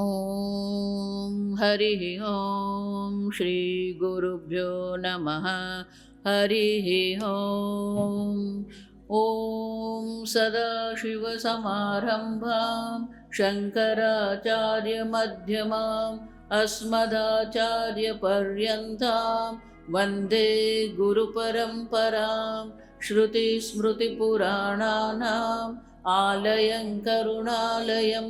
ॐ हरिः ॐ श्री गुरुभ्यो नमः। हरिः ॐ। ॐ सदाशिवसमारम्भां शङ्कराचार्यमध्यमाम् अस्मदाचार्यपर्यन्तां वन्दे गुरुपरम्परां। श्रुतिस्मृतिपुराणानाम् आलयं करुणालयं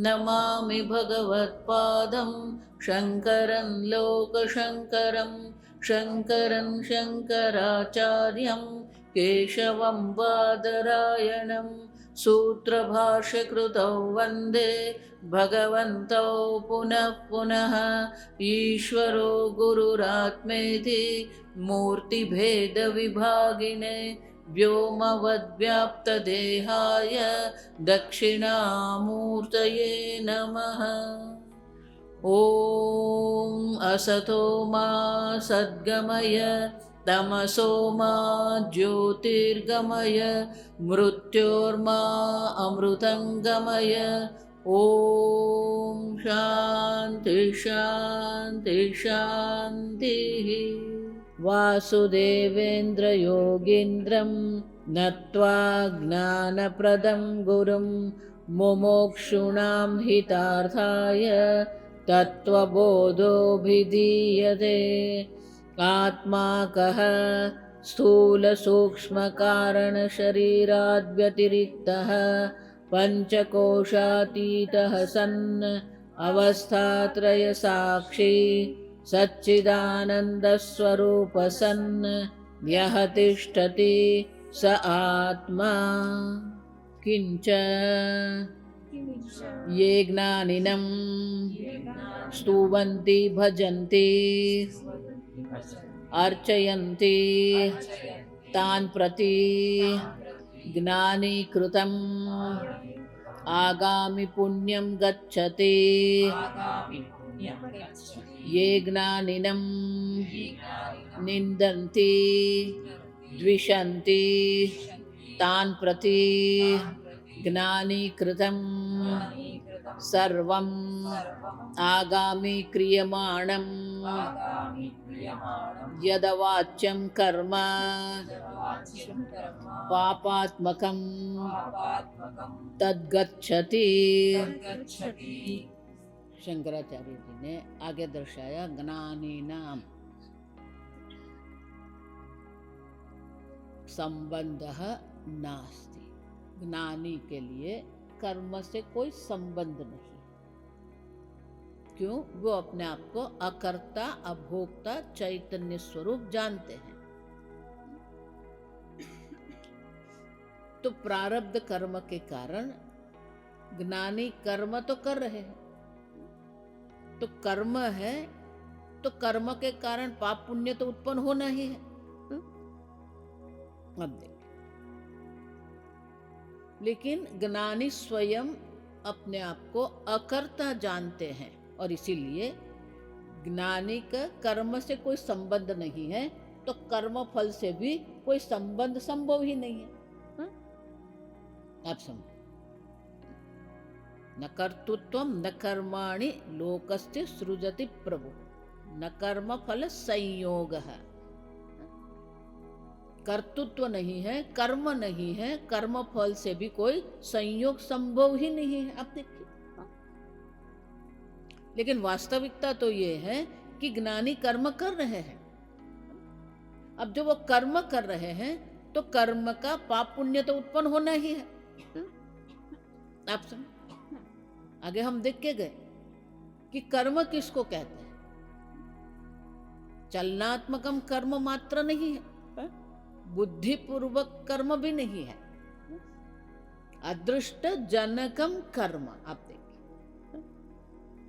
नमामि भगवत्पादं शङ्करं लोकशङ्करं। शङ्करं शङ्कराचार्यं केशवं बादरायणं सूत्रभाष्यकृतौ वन्दे भगवन्तौ पुनः पुनः। ईश्वरो गुरुरात्मेति मूर्तिभेदविभागिने व्योमवद्व्याप्तदेहाय दक्षिणामूर्तये नमः। ॐ असतो मा सद्गमय तमसो मा ज्योतिर्गमय मृत्योर्मा अमृतङ्गमय। ॐ शान्ति शान्ति शान्तिः। वासुदेवेन्द्रयोगीन्द्रं नत्वा ज्ञानप्रदं गुरुं मुमुक्षूणां हितार्थाय तत्त्वबोधोऽभिधीयते। आत्मा कः स्थूलसूक्ष्मकारणशरीराद्व्यतिरिक्तः पञ्चकोशातीतः सन् अवस्थात्रयसाक्षी सच्चिदानन्दस्वरूप सन् यः तिष्ठति स आत्मा। किंच ये ज्ञानिनं स्तुवन्ति भजन्ति अर्चयन्ति तान् प्रति ज्ञानीकृतम् आगामि पुण्यं गच्छति। ये ज्ञानिनं निन्दन्ति द्विषन्ति तान् प्रति ज्ञानीकृतं सर्वम् आगामि क्रियमाणं यदवाच्यं कर्म पापात्मकं तद्गच्छति। शंकराचार्य जी ने आगे दर्शाया ज्ञानिनां संबंधः नास्ति। ज्ञानी के लिए कर्म से कोई संबंध नहीं। क्यों? वो अपने आप को अकर्ता अभोक्ता चैतन्य स्वरूप जानते हैं। तो प्रारब्ध कर्म के कारण ज्ञानी कर्म तो कर रहे हैं। तो कर्म है तो कर्म के कारण पाप पुण्य तो उत्पन्न होना ही है। अब देखिए, लेकिन ज्ञानी स्वयं अपने आप को अकर्ता जानते हैं और इसीलिए ज्ञानी का कर्म से कोई संबंध नहीं है, तो कर्म फल से भी कोई संबंध संभव ही नहीं है। आप समझ, न कर्तृत्वं न कर्माणि लोकस्य सृजति प्रभु न कर्म फल संयोगः। कर्तृत्व नहीं है, कर्म नहीं है, कर्म फल से भी कोई संयोग संभव ही नहीं है। आप देखिए, लेकिन वास्तविकता तो ये है कि ज्ञानी कर्म कर रहे हैं। अब जो वो कर्म कर रहे हैं तो कर्म का पाप पुण्य तो उत्पन्न होना ही है। आप समझ, आगे हम देख के गए कि कर्म किसको कहते हैं। चलनात्मकम कर्म मात्र नहीं है, बुद्धिपूर्वक कर्म भी नहीं है, अदृष्ट जनकम कर्म। आप देखिए,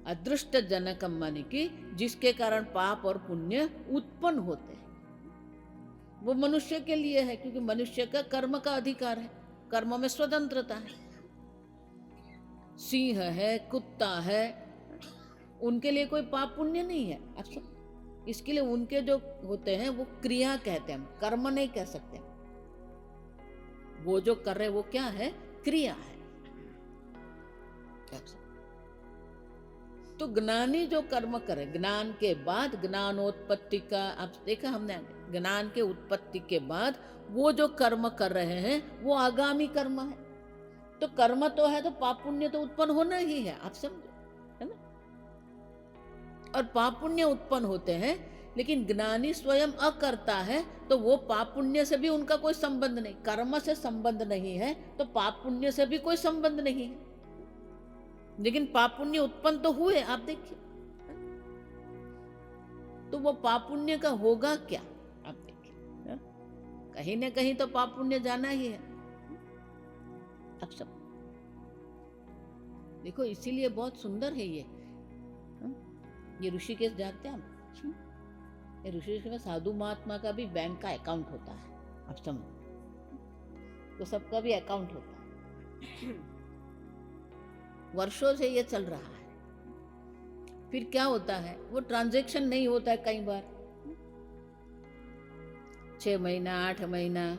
अदृष्ट जनकम माने कि जिसके कारण पाप और पुण्य उत्पन्न होते हैं, वो मनुष्य के लिए है, क्योंकि मनुष्य का कर्म का अधिकार है, कर्म में स्वतंत्रता है। सिंह है, कुत्ता है, उनके लिए कोई पाप पुण्य नहीं है। आप सब इसके लिए उनके जो होते हैं वो क्रिया कहते हैं, हम कर्म नहीं कह सकते। वो जो कर रहे वो क्या है? क्रिया है। तो ज्ञानी जो कर्म करे, ज्ञान के बाद ज्ञानोत्पत्ति का, आप देखा हमने, ज्ञान के उत्पत्ति के बाद वो जो कर्म कर रहे हैं वो आगामी कर्म है। तो कर्म तो है तो पाप पुण्य तो उत्पन्न होना ही है, आप समझो, है ना। और पाप पुण्य उत्पन्न होते हैं, लेकिन ज्ञानी स्वयं अकर्ता है तो वो पाप पुण्य से भी उनका कोई संबंध नहीं, कर्म से संबंध नहीं है तो पाप पुण्य से भी कोई संबंध नहीं है। लेकिन पाप पुण्य उत्पन्न तो हुए, आप देखिए, तो वो पाप पुण्य का होगा क्या, आप देखिए, कहीं ना कहीं तो पाप पुण्य जाना ही है। अब सब देखो, इसीलिए बहुत सुंदर है ये ऋषिकेश जाते हैं हम, ये ऋषिकेश में साधु महात्मा का भी बैंक का अकाउंट होता है, आप समझ, तो सबका भी अकाउंट होता है। वर्षों से ये चल रहा है। फिर क्या होता है, वो ट्रांजैक्शन नहीं होता है कई बार, 6 महीना 8 महीना।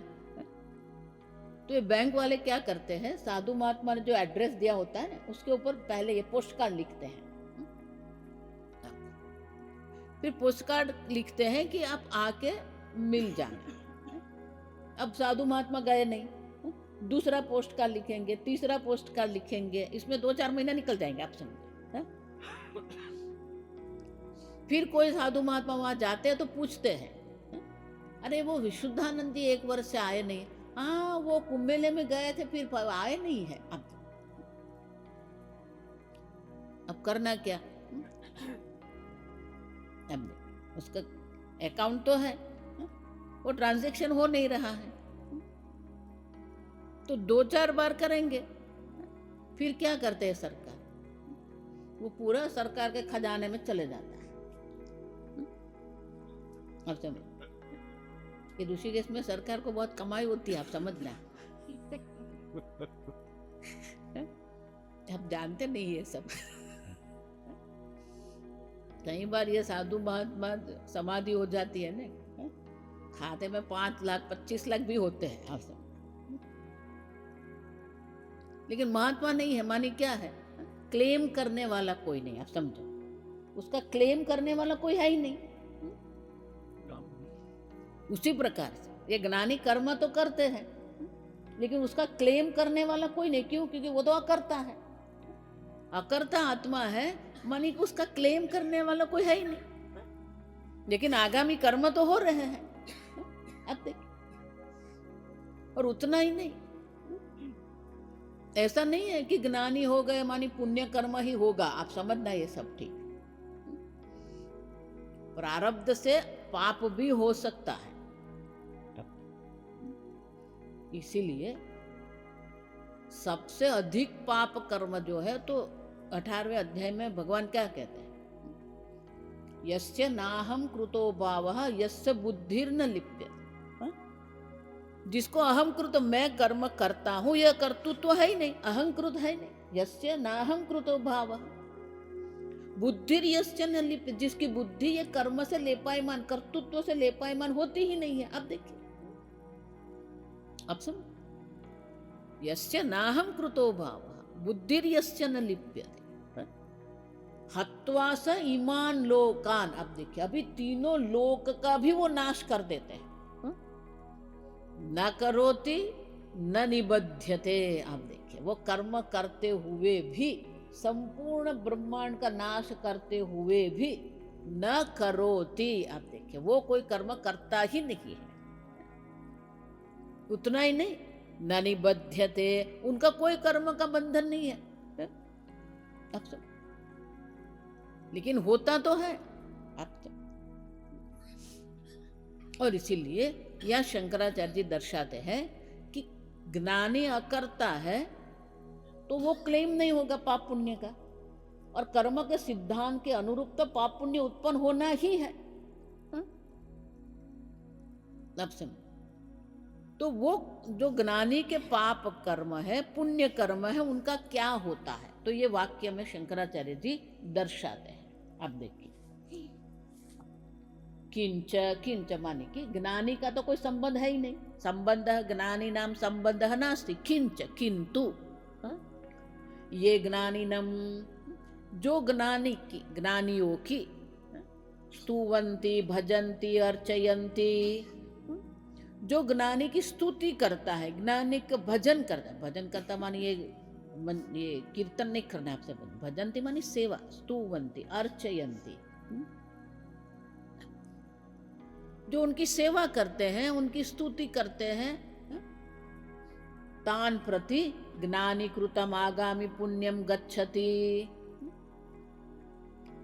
तो ये बैंक वाले क्या करते हैं, साधु महात्मा ने जो एड्रेस दिया होता है ना, उसके ऊपर पहले ये पोस्ट कार्ड लिखते हैं। फिर पोस्ट कार्ड लिखते हैं कि आप आके मिल जाना। अब साधु महात्मा गए नहीं, दूसरा पोस्ट कार्ड लिखेंगे, तीसरा पोस्ट कार्ड लिखेंगे, इसमें 2-4 महीना निकल जाएंगे, आप समझो। फिर कोई साधु महात्मा वहां जाते हैं तो पूछते हैं, अरे वो विशुद्धानंद जी 1 वर्ष से आए नहीं। हाँ, वो कुंभ मेले में गए थे, फिर आए नहीं है। अब करना क्या, अब उसका अकाउंट तो है, वो ट्रांजैक्शन हो नहीं रहा है, तो 2-4 बार करेंगे। फिर क्या करते हैं सरकार, वो पूरा सरकार के खजाने में चले जाता है। अब समझ, ये ऋषिकेश में सरकार को बहुत कमाई होती है, आप समझना। आप जानते नहीं ये सब। कई बार ये साधु महात्मा समाधि हो जाती है ना, खाते में 5 लाख 25 लाख भी होते हैं, आप सब। लेकिन महात्मा नहीं है, मानी क्या है, क्लेम करने वाला कोई नहीं, आप समझो, उसका क्लेम करने वाला कोई है ही नहीं। उसी प्रकार से ये ज्ञानी कर्म तो करते हैं, लेकिन उसका क्लेम करने वाला कोई नहीं। क्यों? क्योंकि वो तो अकर्ता है, अकर्ता आत्मा है, मानी कि उसका क्लेम करने वाला कोई है ही नहीं। लेकिन आगामी कर्म तो हो रहे हैं, अब देखिए। और उतना ही नहीं, ऐसा नहीं है कि ज्ञानी हो गए मानी पुण्य कर्म ही होगा, आप समझना ये सब ठीक। प्रारब्ध से पाप भी हो सकता है, इसीलिए सबसे अधिक पाप कर्म जो है, तो 18वें अध्याय में भगवान क्या कहते हैं, यस्य नाहम कृतो भावः यस्य बुद्धिर्न लिप्यते। जिसको अहम कृत, मैं कर्म करता हूं, यह कर्तृत्व है ही नहीं, अहंकृत है नहीं। यस्य नाहम कृतो भावः बुद्धिर यस्य न लिप्यते, जिसकी बुद्धि ये कर्म से लेपायमान, कर्तृत्व से लेपायमान होती ही नहीं है। अब देखिए, अब सुन, यस्य नाहम कृतो भावः बुद्धिर यस्य न लिप्यते हत्वा स ईमान लोकान। अब देखिए, अभी तीनों लोक का भी वो नाश कर देते हैं। न करोति न निबध्यते। आप देखिए, वो कर्म करते हुए भी, संपूर्ण ब्रह्मांड का नाश करते हुए भी न करोति। आप देखिए, वो कोई कर्म करता ही नहीं है। उतना ही नहीं, न निबध्यते, उनका कोई कर्म का बंधन नहीं है। अब सब, लेकिन होता तो है अब तो। और इसीलिए यह शंकराचार्य जी दर्शाते हैं कि ज्ञानी अकर्ता है तो वो क्लेम नहीं होगा पाप पुण्य का, और कर्म के सिद्धांत के अनुरूप तो पाप पुण्य उत्पन्न होना ही है। अब समझ, तो वो जो ज्ञानी के पाप कर्म है, पुण्य कर्म है, उनका क्या होता है, तो ये वाक्य में शंकराचार्य जी दर्शाते हैं। अब देखिए, किंच, किंच माने कि ज्ञानी का तो कोई संबंध है ही नहीं, संबंध ज्ञानी नाम संबंध नास्ति। किंच, किंतु ये ज्ञानी नम, जो ज्ञानियों की स्तुवंती भजंती अर्चयंती, जो ज्ञानी की स्तुति करता है, ज्ञानी का भजन करता है। भजन करता मानी ये कीर्तन नहीं करना है आपसे, भजंती मानी सेवा, स्तुवंती अर्चयंती, जो उनकी सेवा करते हैं, उनकी स्तुति करते हैं, तान प्रति ज्ञानी कृतम आगामी पुण्यम गच्छति।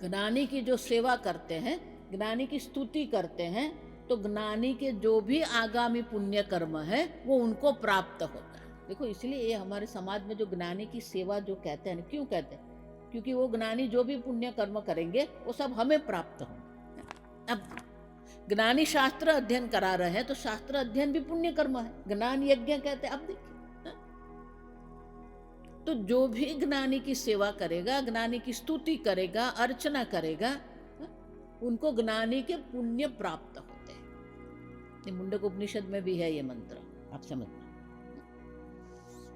ज्ञानी की जो सेवा करते हैं, ज्ञानी की स्तुति करते हैं, तो ज्ञानी के जो भी आगामी पुण्य कर्म है वो उनको प्राप्त होता है। देखो, इसलिए ये हमारे समाज में जो ज्ञानी की सेवा जो कहते हैं, क्यों कहते हैं? क्योंकि वो ज्ञानी जो भी पुण्य कर्म करेंगे वो सब हमें प्राप्त होंगे। अब ज्ञानी शास्त्र अध्ययन करा रहे हैं तो शास्त्र अध्ययन भी पुण्य कर्म है, ज्ञान यज्ञ कहते हैं। अब देखिए, तो जो भी ज्ञानी की सेवा करेगा, ज्ञानी की स्तुति करेगा, अर्चना करेगा, उनको ज्ञानी के पुण्य प्राप्त होते हैं। ये मुंडक उपनिषद में भी है ये मंत्र, आप समझना।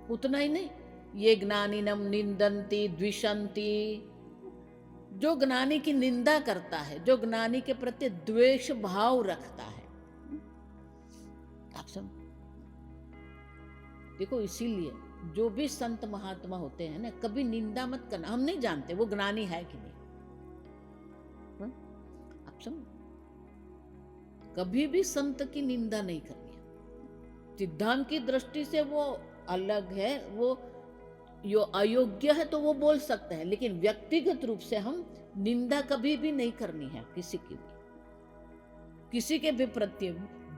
उतना ही नहीं, ये ज्ञानिनम निंदन्ति द्विषन्ति, जो ज्ञानी की निंदा करता है, जो ज्ञानी के प्रति द्वेष भाव रखता है, आप समझ। देखो, इसीलिए जो भी संत महात्मा होते हैं ना, कभी निंदा मत करना। हम नहीं जानते वो ज्ञानी है कि नहीं, आप समझ। कभी भी संत की निंदा नहीं करनी है। सिद्धांत की दृष्टि से वो अलग है, वो यो अयोग्य है तो वो बोल सकते हैं, लेकिन व्यक्तिगत रूप से हम निंदा कभी भी नहीं करनी है किसी की भी, किसी के भी प्रति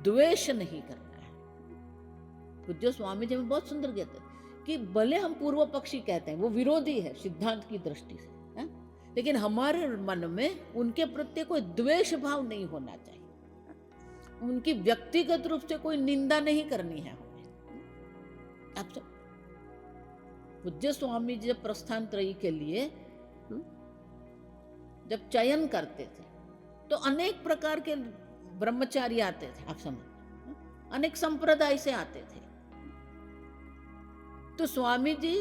द्वेष नहीं करना है। पूज्य स्वामी जी में बहुत सुंदर कहते हैं कि भले हम पूर्व पक्षी कहते हैं, वो विरोधी है सिद्धांत की दृष्टि से, है? लेकिन हमारे मन में उनके प्रति कोई द्वेष भाव नहीं होना चाहिए, उनकी व्यक्तिगत रूप से कोई निंदा नहीं करनी है हमें। आप सब पूज्य स्वामी जी जब प्रस्थान त्रयी के लिए जब चयन करते थे तो अनेक प्रकार के ब्रह्मचारी आते थे, आप समझ, अनेक संप्रदाय से आते थे। तो स्वामी जी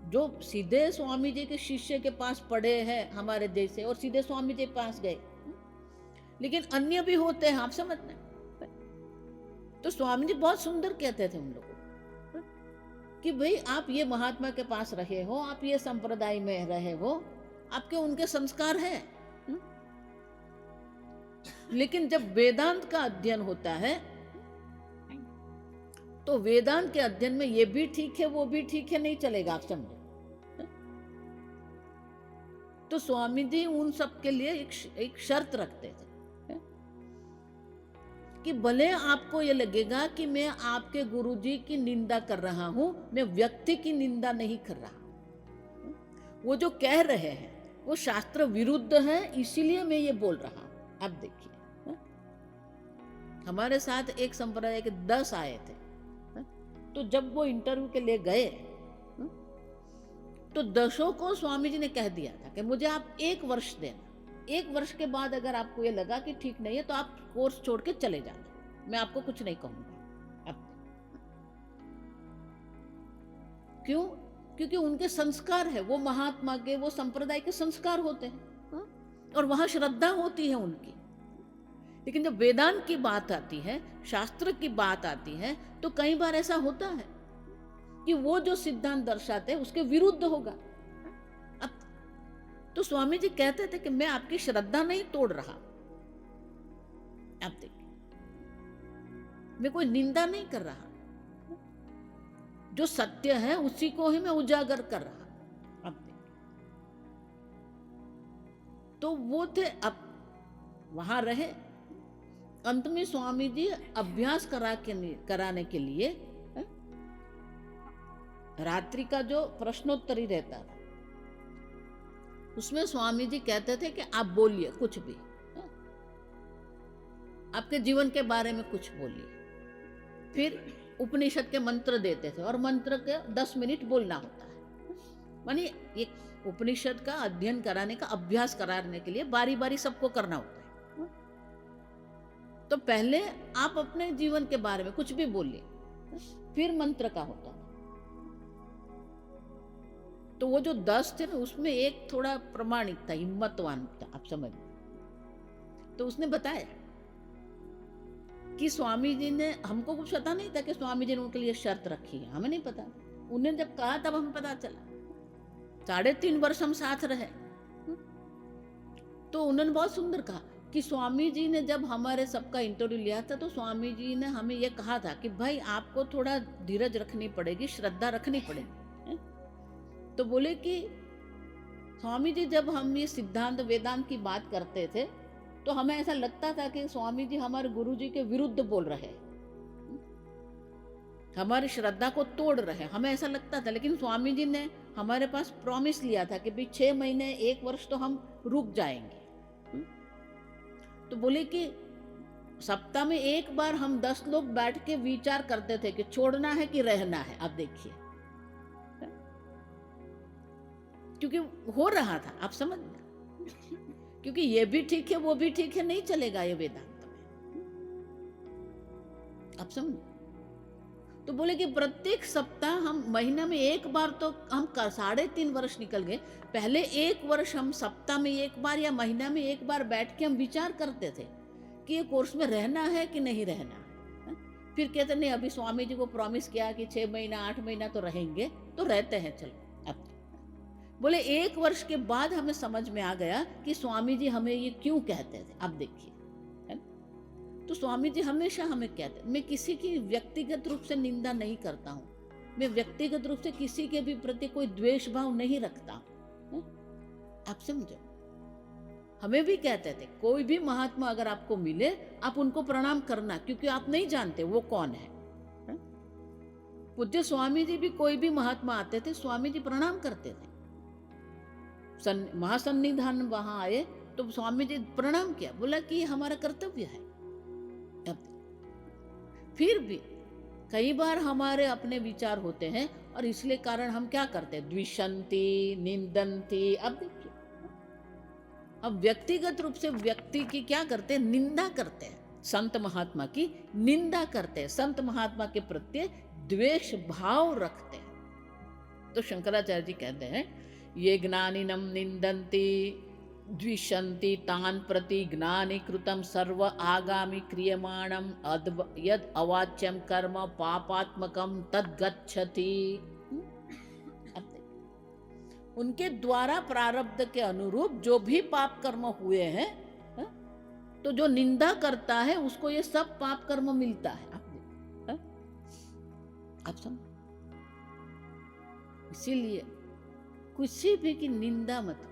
जो सीधे स्वामी जी के शिष्य के पास पढ़े हैं हमारे जैसे, और सीधे स्वामी जी के पास गए, लेकिन अन्य भी होते हैं, आप समझना। तो स्वामी जी बहुत सुंदर कहते थे उन लोगों कि भाई आप ये महात्मा के पास रहे हो, आप ये संप्रदाय में रहे हो, आपके उनके संस्कार हैं, लेकिन जब वेदांत का अध्ययन होता है तो वेदांत के अध्ययन में ये भी ठीक है वो भी ठीक है नहीं चलेगा, आप समझो। तो स्वामी जी उन सब के लिए एक शर्त रखते थे कि भले आपको ये लगेगा कि मैं आपके गुरुजी की निंदा कर रहा हूं, मैं व्यक्ति की निंदा नहीं कर रहा। वो जो कह रहे हैं वो शास्त्र विरुद्ध है, इसीलिए मैं ये बोल रहा हूं। अब देखिए, हमारे साथ एक संप्रदाय के 10 आए थे, तो जब वो इंटरव्यू के लिए गए तो 10 को स्वामी जी ने कह दिया था कि मुझे आप 1 वर्ष देना, 1 वर्ष के बाद अगर आपको ये लगा कि ठीक नहीं है तो आप कोर्स छोड़ के चले जाना, मैं आपको कुछ नहीं कहूंगा। अब क्यों? क्योंकि उनके संस्कार है, वो महात्मा के, वो संप्रदाय के संस्कार होते हैं और वहां श्रद्धा होती है उनकी। लेकिन जब वेदांत की बात आती है, शास्त्र की बात आती है, तो कई बार ऐसा होता है कि वो जो सिद्धांत दर्शाते हैं उसके विरुद्ध होगा। अब तो स्वामी जी कहते थे कि मैं आपकी श्रद्धा नहीं तोड़ रहा, आप देखिए, मैं कोई निंदा नहीं कर रहा, जो सत्य है उसी को ही मैं उजागर कर रहा। अब देखिए, तो वो थे। अब वहां रहे, अंत में स्वामी जी अभ्यास कराने के लिए रात्रि का जो प्रश्नोत्तरी रहता था उसमें स्वामी जी कहते थे कि आप बोलिए कुछ भी, आपके जीवन के बारे में कुछ बोलिए। फिर उपनिषद के मंत्र देते थे और मंत्र के 10 मिनट बोलना होता है, मानी एक उपनिषद का अध्ययन कराने का अभ्यास कराने के लिए बारी बारी सबको करना होता है। तो पहले आप अपने जीवन के बारे में कुछ भी बोलिए, फिर मंत्र का होता है। तो वो जो 10 थे ना, उसमें एक थोड़ा प्रमाणिक था, हिम्मतवान था, आप समझ। तो उसने बताया कि स्वामी जी ने, हमको कुछ पता नहीं था कि स्वामी जी ने उनके लिए शर्त रखी है, हमें नहीं पता। उन्हें जब कहा तब हमें पता चला। 3.5 वर्ष हम साथ रहे। तो उन्होंने बहुत सुंदर कहा कि स्वामी जी ने जब हमारे सबका इंटरव्यू लिया था, तो स्वामी जी ने हमें यह कहा था कि भाई आपको थोड़ा धीरज रखनी पड़ेगी, श्रद्धा रखनी पड़ेगी। तो बोले कि स्वामी जी जब हम ये सिद्धांत वेदांत की बात करते थे, तो हमें ऐसा लगता था कि स्वामी जी हमारे गुरु जी के विरुद्ध बोल रहे हैं, हमारी श्रद्धा को तोड़ रहे हैं, हमें ऐसा लगता था। लेकिन स्वामी जी ने हमारे पास प्रॉमिस लिया था कि भाई 6 महीने 1 वर्ष तो हम रुक जाएंगे। तो बोले कि सप्ताह में एक बार हम 10 लोग बैठ के विचार करते थे कि छोड़ना है कि रहना है। अब देखिए, क्योंकि हो रहा था, आप समझ, क्योंकि ये भी ठीक है वो भी ठीक है, नहीं चलेगा ये वेदांत में, आप समझ। तो बोले कि प्रत्येक सप्ताह हम, महीना में एक बार तो हम 3.5 वर्ष निकल गए, पहले 1 वर्ष हम सप्ताह में एक बार या महीना में एक बार बैठ के हम विचार करते थे कि ये कोर्स में रहना है कि नहीं रहना है। फिर कहते नहीं, अभी स्वामी जी को प्रॉमिस किया कि 6 महीना 8 महीना तो रहेंगे, तो रहते हैं, चलो। अब बोले 1 वर्ष के बाद हमें समझ में आ गया कि स्वामी जी हमें ये क्यों कहते थे। अब देखिए, तो स्वामी जी हमेशा हमें कहते, मैं किसी की व्यक्तिगत रूप से निंदा नहीं करता हूँ, मैं व्यक्तिगत रूप से किसी के भी प्रति कोई द्वेष भाव नहीं रखता हूँ, आप समझो। हमें भी कहते थे कोई भी महात्मा अगर आपको मिले, आप उनको प्रणाम करना, क्योंकि आप नहीं जानते वो कौन है। पूज्य स्वामी जी भी, कोई भी महात्मा आते थे, स्वामी जी प्रणाम करते थे। महासन्निधान वहां आए तो स्वामी जी प्रणाम किया, बोला कि ये हमारा कर्तव्य है। फिर भी कई बार हमारे अपने विचार होते हैं, और इसलिए कारण हम क्या करते हैं, द्विषंती, निंदंती। अब देखिए, अब व्यक्तिगत रूप से व्यक्ति की क्या करते हैं, निंदा करते हैं, संत महात्मा की निंदा करते हैं, संत महात्मा के प्रति द्वेष भाव रखते हैं। तो शंकराचार्य जी कहते हैं, ये ज्ञानिनम निंदन्ति द्विषन्ति तान प्रति ज्ञानी कृतम सर्व आगामी क्रियमाणम यद अवाच्यम कर्म पापात्मकम तद्गच्छति। उनके द्वारा प्रारब्ध के अनुरूप जो भी पाप कर्म हुए हैं, तो जो निंदा करता है उसको ये सब पाप कर्म मिलता है। आप समझ, इसीलिए किसी भी की निंदा मत करो।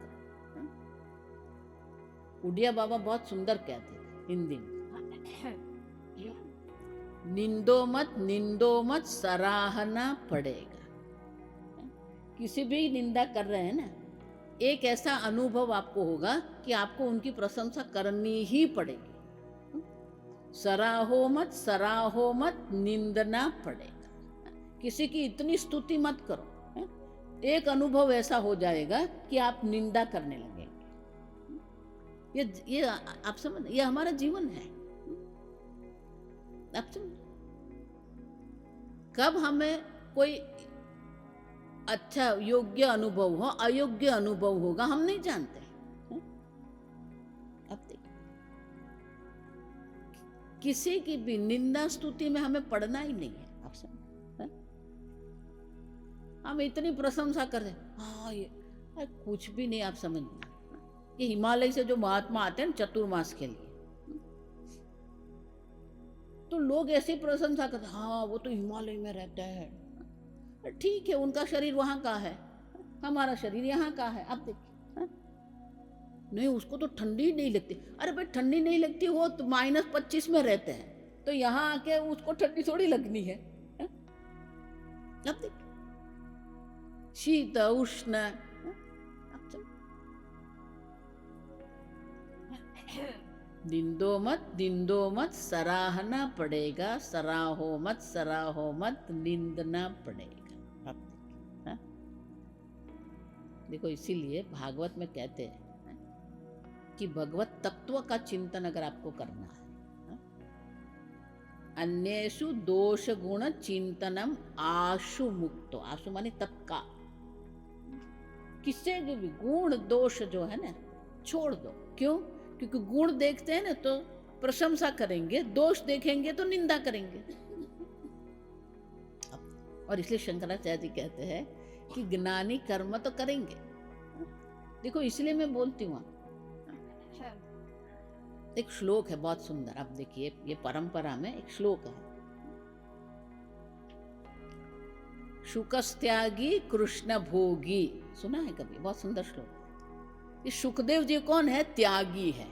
उड़िया बाबा बहुत सुंदर कहते थे हिंदी में, निंदो मत सराहना पड़ेगा। किसी भी निंदा कर रहे हैं ना, एक ऐसा अनुभव आपको होगा कि आपको उनकी प्रशंसा करनी ही पड़ेगी। सराहो मत निंदना पड़ेगा। किसी की इतनी स्तुति मत करो, एक अनुभव ऐसा हो जाएगा कि आप निंदा करने लगेंगे। ये आप समझ, ये हमारा जीवन है। आप समझ, कब हमें कोई अच्छा योग्य अनुभव हो, अयोग्य अनुभव होगा, हम नहीं जानते। अब देखिए, किसी की भी निंदा स्तुति में हमें पढ़ना ही नहीं है। आप समझ, हम इतनी प्रशंसा कर रहे, हाँ ये कुछ भी नहीं। आप समझना, ये हिमालय से जो महात्मा आते हैं चतुर्मास के लिए, तो लोग ऐसी प्रशंसा करते, हाँ वो तो हिमालय में रहता है, ठीक है, उनका शरीर वहां का है, हमारा शरीर यहाँ का है। अब देखिए, नहीं उसको तो ठंडी नहीं लगती। अरे भाई ठंडी नहीं लगती, वो तो -25 में रहते हैं, तो यहाँ आके उसको ठंडी थोड़ी लगनी है। अब देखिए, शीत उष्ण, निंदो मत सराहना पड़ेगा, सराहो मत निंदना पड़ेगा। देखो, इसीलिए भागवत में कहते हैं कि भगवत तत्व का चिंतन अगर आपको करना है, अन्येषु दोष गुण चिंतनम आशु मुक्तो। आशु माने तत्काल, किससे भी गुण दोष जो है ना छोड़ दो। क्यों? क्योंकि गुण देखते हैं ना तो प्रशंसा करेंगे, दोष देखेंगे तो निंदा करेंगे। और इसलिए शंकराचार्य जी कहते हैं कि ज्ञानी कर्म तो करेंगे। देखो इसलिए मैं बोलती हूँ, एक श्लोक है बहुत सुंदर, आप देखिए, ये परंपरा में एक श्लोक है, शुकस्त्यागी कृष्ण भोगी। सुना है कभी? बहुत सुंदर श्लोक। ये सुखदेव जी कौन है? त्यागी है।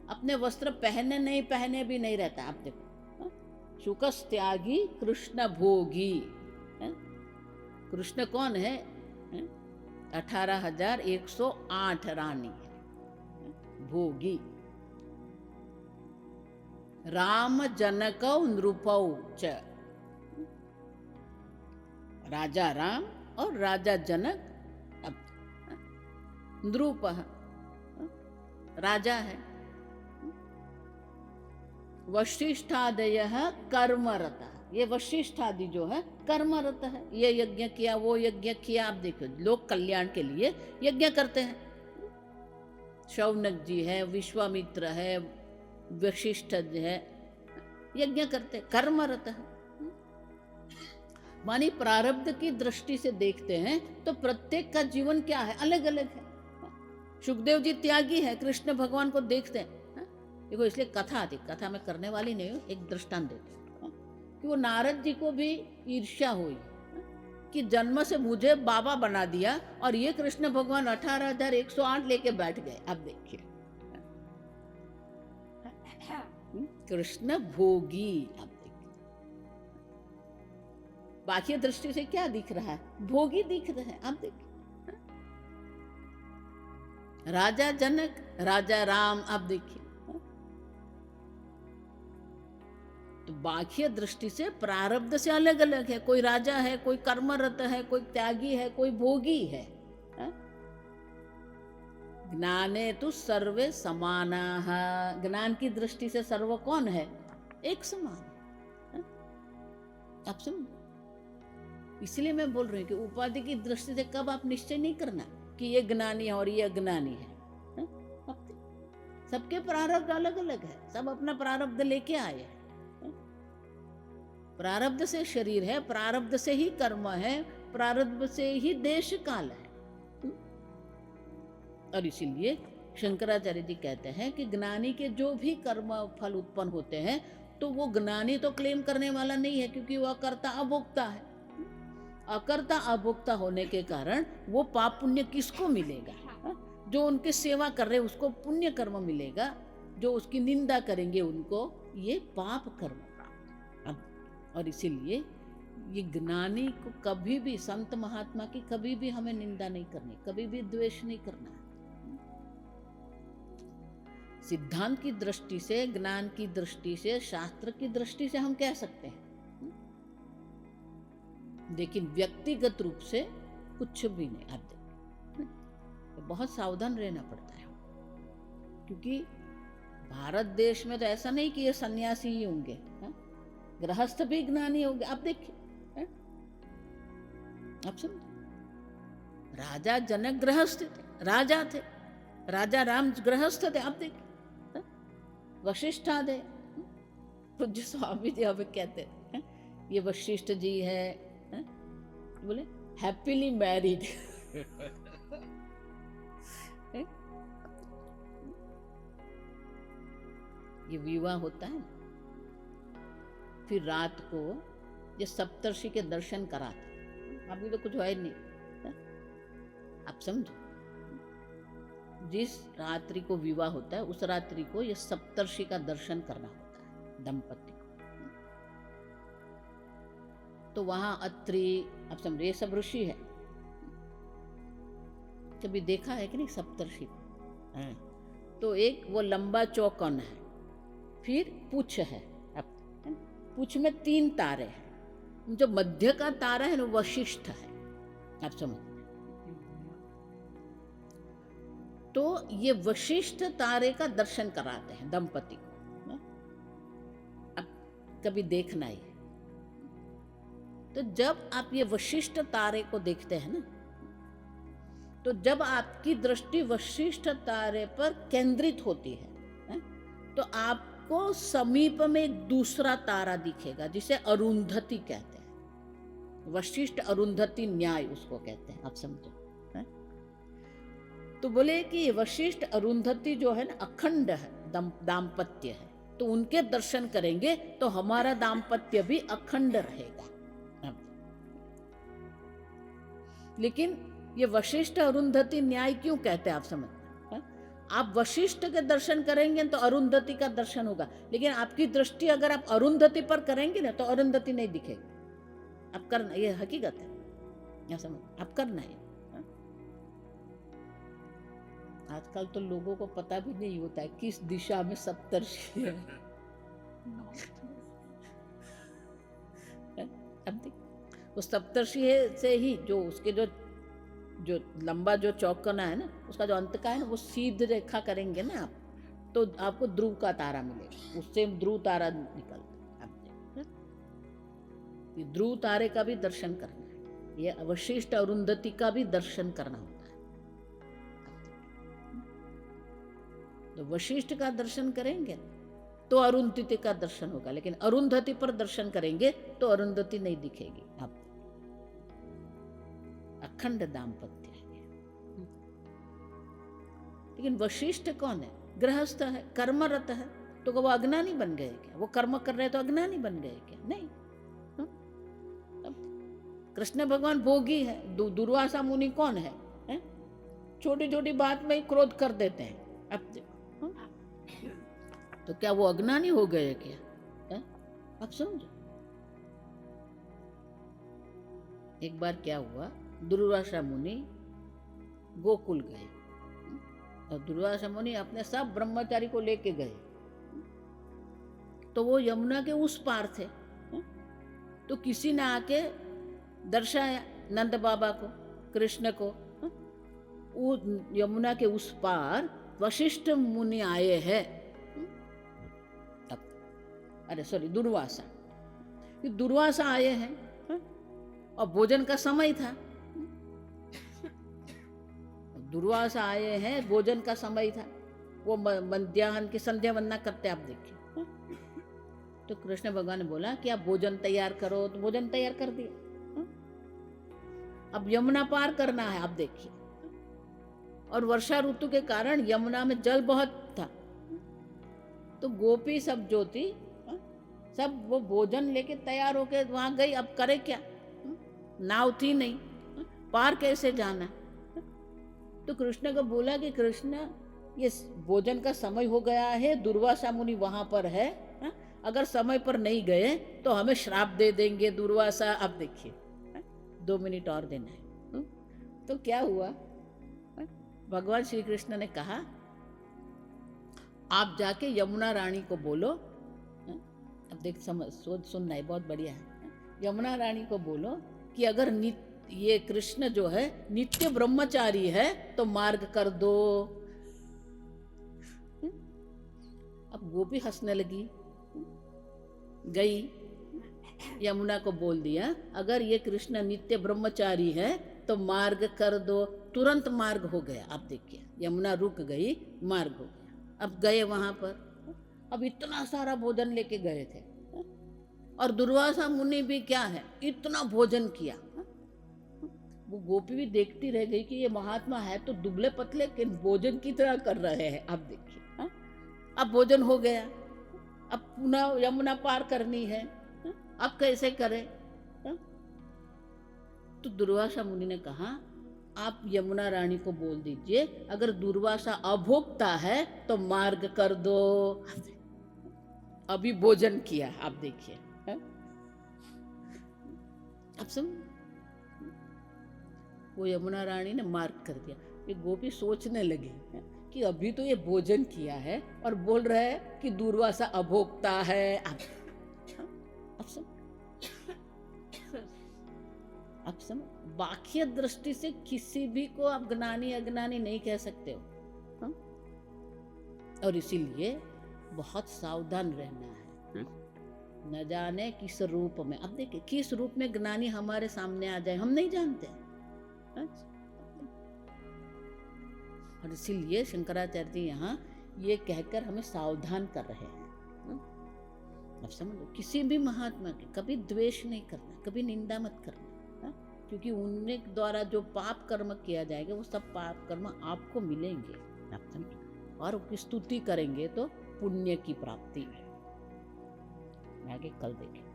अपने वस्त्र पहने नहीं पहने भी नहीं रहता। आप देखो, शुकस्त्यागी कृष्ण भोगी। कृष्ण कौन है? 18,108 रानी है। भोगी राम जनकौ नृपौ च, राजा राम और राजा जनक। अब नृप राजा है। वशिष्ठादयः कर्मरता, ये वशिष्ठादि जो है कर्मरत है। ये यज्ञ किया, वो यज्ञ किया। आप देखो लोक कल्याण के लिए यज्ञ करते हैं। शौनक जी है, विश्वामित्र है, वशिष्ठ है, यज्ञ करते, कर्मरत है। मानी प्रारब्ध की दृष्टि से देखते हैं तो प्रत्येक का जीवन क्या है? अलग अलग है। सुखदेव जी त्यागी है, कृष्ण भगवान को देखते हैं। देखो इसलिए कथा आती, कथा में करने वाली नहीं हूँ, एक दृष्टांत देती हूँ कि वो नारद जी को भी ईर्ष्या हुई कि जन्म से मुझे बाबा बना दिया और ये कृष्ण भगवान 18,108 लेके बैठ गए। अब देखिए कृष्ण भोगी। अब देखिए बाह्य दृष्टि से क्या दिख रहा है? भोगी दिख रहे हैं। अब देखिए राजा जनक, राजा राम। अब देखिए तो बाह्य दृष्टि से प्रारब्ध से अलग अलग है। कोई राजा है, कोई कर्मरत है, कोई त्यागी है, कोई भोगी है। ज्ञाने तो सर्वे समानाः, ज्ञान की दृष्टि से सर्व कौन है? एक समान। आप समझ? इसलिए मैं बोल रही हूँ कि उपाधि की दृष्टि से कब आप निश्चय नहीं करना कि ये ज्ञानी है और ये अज्ञानी है। सबके प्रारब्ध अलग अलग है, सब अपना प्रारब्ध लेके आए हैं। प्रारब्ध से शरीर है, प्रारब्ध से ही कर्म है, प्रारब्ध से ही देश काल है। और इसीलिए शंकराचार्य जी कहते हैं कि ज्ञानी के जो भी कर्म फल उत्पन्न होते हैं तो वो ज्ञानी तो क्लेम करने वाला नहीं है, क्योंकि वो अकर्ता अभोक्ता है। अकर्ता अभोक्ता होने के कारण वो पाप पुण्य किसको मिलेगा? जो उनके सेवा कर रहे उसको पुण्य कर्म मिलेगा, जो उसकी निंदा करेंगे उनको ये पाप कर्म। और इसीलिए ये ज्ञानी को कभी भी, संत महात्मा की कभी भी हमें निंदा नहीं करनी, कभी भी द्वेष नहीं करना। सिद्धांत की दृष्टि से, ज्ञान की दृष्टि से, शास्त्र की दृष्टि से हम कह सकते हैं, लेकिन व्यक्तिगत रूप से कुछ भी नहीं। आप देखिए बहुत सावधान रहना पड़ता है, क्योंकि भारत देश में तो ऐसा नहीं कि ये सन्यासी ही होंगे, गृहस्थ भी ज्ञानी होंगे। आप देखिए, आप समझ, राजा जनक गृहस्थ थे, राजा थे, राजा राम गृहस्थ थे। आप देखिए वशिष्ठादि, पूज्य स्वामी जी हमें कहते हैं ये वशिष्ठ जी है, बोले हैप्पीली मैरिड। ये विवाह होता है, फिर रात को ये सप्तर्षि के दर्शन कराते। अभी तो कुछ है नहीं, आप समझो, जिस रात्रि को विवाह होता है उस रात्रि को ये सप्तर्षि का दर्शन करना होता है दंपति को। तो वहां अत्रि, आप समझो, ये सब ऋषि है। कभी देखा है कि नहीं सप्तर्षि? तो एक वो लंबा चौकोन है, फिर पूछ है, पूछ में 3 तारे हैं। जो मध्य का तारा है ना वशिष्ठ है। आप समझ? तो ये वशिष्ठ तारे का दर्शन कराते हैं दंपति को। अब कभी देखना ही, तो जब आप ये वशिष्ठ तारे को देखते हैं ना, तो जब आपकी दृष्टि वशिष्ठ तारे पर केंद्रित होती है, तो आपको समीप में एक दूसरा तारा दिखेगा जिसे अरुंधति कहते हैं। वशिष्ठ अरुंधति न्याय उसको कहते हैं, आप समझो। तो बोले कि वशिष्ठ अरुंधति जो है ना अखंड है, दाम्पत्य है, तो उनके दर्शन करेंगे तो हमारा दाम्पत्य भी अखंड रहेगा। लेकिन ये वशिष्ठ अरुंधति न्याय क्यों कहते हैं, आप समझ, आप वशिष्ठ के दर्शन करेंगे तो अरुंधति का दर्शन होगा, लेकिन आपकी दृष्टि अगर आप अरुंधति पर करेंगे ना तो अरुंधति नहीं दिखेगी। आप करना, ये हकीकत है, या समझ, आप करना है। आजकल तो लोगों को पता भी नहीं होता है किस दिशा में सप्तर्षि है। अब देख, वो सप्तर्षि से ही जो उसके जो लंबा जो चौकोना है ना, उसका जो अंत का है ना, वो सीधी रेखा करेंगे ना आप, तो आपको ध्रुव का तारा मिलेगा, उससे ध्रुव तारा निकलता है। ये ध्रुव तारे का भी दर्शन करना है, ये वशिष्ठ अरुंधति का भी दर्शन करना होता है। तो वशिष्ठ का दर्शन करेंगे तो अरुंधति का दर्शन होगा, लेकिन अरुंधति पर दर्शन करेंगे तो अरुंधति नहीं दिखेगी। आप अखंड दाम्पत्य है। लेकिन वशिष्ठ कौन है? गृहस्थ है, कर्मरत है, तो वो अज्ञानी बन गए क्या? वो कर्म कर रहे तो अज्ञानी बन गए क्या? नहीं। कृष्ण भगवान भोगी है। दुर्वासा मुनि कौन है? छोटी छोटी बात में ही क्रोध कर देते हैं। अब तो क्या वो अज्ञानी हो गए क्या? आप समझो। एक बार क्या हुआ, दुर्वासा मुनि गोकुल गए और दुर्वासा मुनि अपने सब ब्रह्मचारी को लेके गए। तो वो यमुना के उस पार थे, तो किसी ने आके दर्शाया नंद बाबा को, कृष्ण को। वो यमुना के उस पार वशिष्ठ मुनि आए हैं। अरे सॉरी, दुर्वासा, दुर्वासा आए हैं और भोजन का समय था। दुर्वासा आए हैं, भोजन का समय था, वो मध्याह्न की संध्या वंदना करते, आप देखिए। तो कृष्ण भगवान ने बोला कि आप भोजन तैयार करो, तो भोजन तैयार कर दिया। अब यमुना पार करना है, आप देखिए, और वर्षा ऋतु के कारण यमुना में जल बहुत था। तो गोपी सब जो थी, सब वो भोजन लेके तैयार होके वहां गई। अब करे क्या? नाव थी नहीं, पार कैसे जाना? तो कृष्ण को बोला कि कृष्ण, ये भोजन का समय हो गया है, दुर्वासा मुनि वहां पर है, अगर समय पर नहीं गए तो हमें श्राप दे देंगे दुर्वासा। अब देखिए, 2 मिनट और देना है। तो क्या हुआ, भगवान श्री कृष्ण ने कहा, आप जाके यमुना रानी को बोलो। अब देख, समझ, सोच, सुनना है, बहुत बढ़िया है। यमुना रानी को बोलो कि अगर ये कृष्ण जो है नित्य ब्रह्मचारी है तो मार्ग कर दो। अब गोपी हंसने लगी, गई यमुना को बोल दिया, अगर ये कृष्ण नित्य ब्रह्मचारी है तो मार्ग कर दो। तुरंत मार्ग हो गया। आप देखिए, यमुना रुक गई, मार्ग हो गया। अब गए वहां पर, अब इतना सारा भोजन लेके गए थे, और दुर्वासा मुनि भी क्या है, इतना भोजन किया। वो गोपी भी देखती रह गई कि ये महात्मा है तो दुबले पतले के भोजन की तरह कर रहे हैं। अब देखिए, अब भोजन हो गया, अब पुनः यमुना पार करनी है, अब कैसे करें? तो दुर्वासा मुनि ने कहा, आप यमुना रानी को बोल दीजिए, अगर दुर्वासा अभोक्ता है तो मार्ग कर दो। अभी भोजन किया, आप देखिए। अब समझ, वो यमुना रानी ने मार्ग कर दिया। ये गोपी सोचने लगी कि अभी तो ये भोजन किया है और बोल रहा है कि दुर्वासा अभोक्ता है। अब समझ, बाह्य दृष्टि से किसी भी को आप ज्ञानी अज्ञानी नहीं कह सकते हो। और इसीलिए बहुत सावधान रहना है। न जाने किस रूप में, अब देखिए, किस रूप में ज्ञानी हमारे सामने आ जाए हम नहीं जानते। और इसीलिए शंकराचार्य जी यहाँ ये कहकर हमें सावधान कर रहे हैं। अब समझो, किसी भी महात्मा के कभी द्वेष नहीं करना, कभी निंदा मत करना, क्योंकि उनके द्वारा जो पाप कर्म किया जाएगा वो सब पाप कर्म आपको मिलेंगे। आप समझो, और उसकी स्तुति करेंगे तो पुण्य की प्राप्ति है। आगे कल देखें।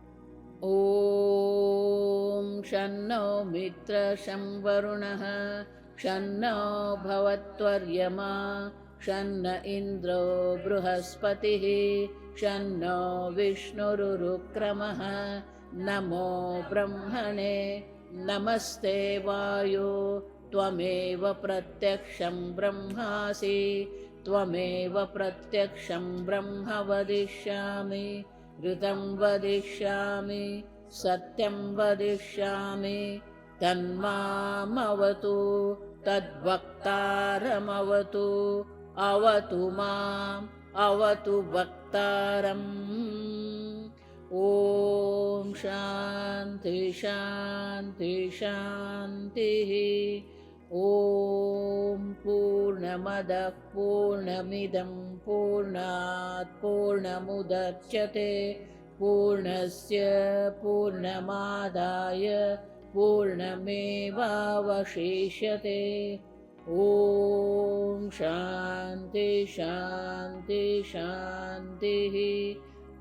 ओम शन्नो मित्र शं वरुणः शन्नो भवत्वर्यमा शन्न इंद्रो बृहस्पतिः शन्नो विष्णुरुक्रमः नमो ब्रह्मणे नमस्ते वायो त्वमेव प्रत्यक्षं ब्रह्मासि त्वमेव प्रत्यक्षं ब्रह्म वदिष्यामि ऋतं वदिष्यामि सत्यं वदिष्यामि तन्मामवतु तद्वक्तारमवतु अवतु माम् अवतु वक्तारम्। ॐ शान्ति शान्ति शान्तिः। ॐ पूर्णमदः पूर्णमिदं पूर्णात् पूर्णमुदच्यते पूर्णस्य पूर्णमादाय पूर्णमेवावशिष्यते। ॐ शान्ति शान्ति शान्तिः।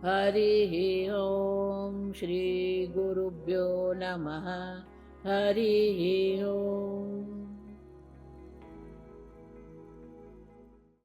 हरिः ॐ श्री गुरुभ्यो नमः। हरिः ॐ।